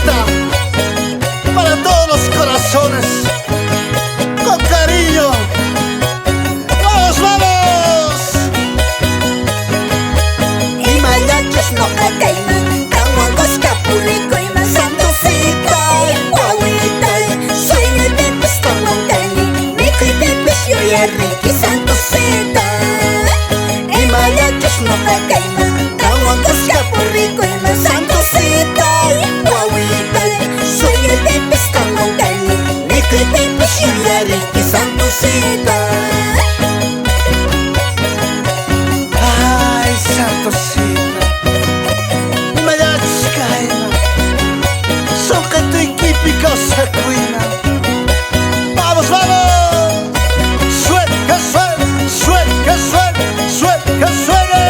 bonita para todos los corazones, con cariño. ¡Vamos, vamos! Imayachus no kakaiman, kawankos kapurikoyman, santositay, wawitay, sueño y pepes kawankani, mico y pepes yoyariki, santositay. Imayachus no kakaiman, kawankos kapurikoyman, santositay, wawitay, sueño y pepes kawankani, mico y pepes yoyariki, santositay. Ay, Santosita, Imayachus kaina, son que tu equipico se cuina. ¡Vamos, vamos! ¡Suene, que suene! ¡Suene, que suene! ¡Suene, que suene!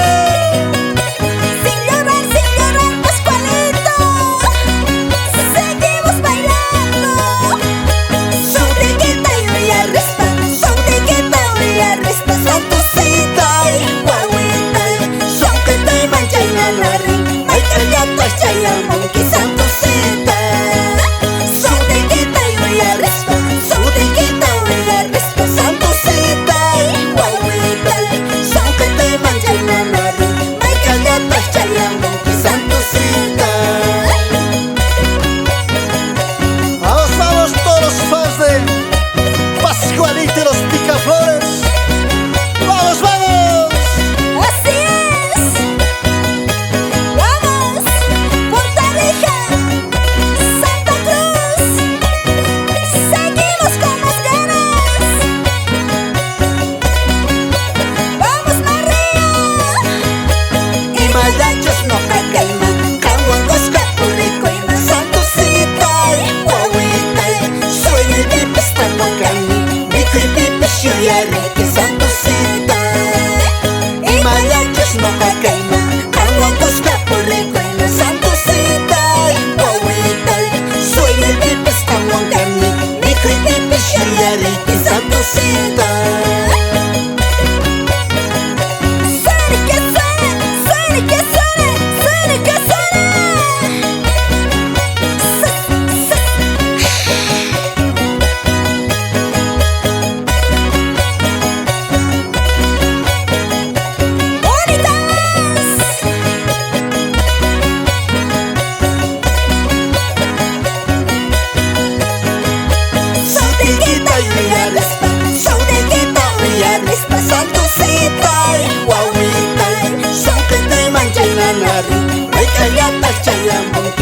Sin llorar, Pascualito, seguimos bailando. Son de gueta y a respa, son de gueta y a respa, Santosita y guaguita, son que te mancha y nanari, maika ya tacha y amonki, Santosita. Son de gueta y a respa, son de gueta y a respa, Santosita y guaguita, son que te mancha y nanari, maika ya tacha y amonki, Santosita. Vamos, vamos todos los fans de Pascualito y los Picaflores. ¡Vamos, vamos! Así es. Vamos, Portarija, Santa Cruz. Seguimos con más ganas. Vamos, María. Imayachus no kakaiman, kawankos kapurikoyman, Santosita y wawita, sueño y pepes kawankani, mico y pepes yoyariki, Santosita. Imayachus no kakaiman, kawankos kapurikoyman, Santosita y wawita, sueño y pepes kawankani, mico y pepes yoyariki, Santosita. Suene que suene, suene que suene, suene que suene. ¡Bonitas! Son de gueta y a respa, son de gueta y a respa, Santosita y guaguita, son que te mancha y nanari, maika ya tacha y amonki,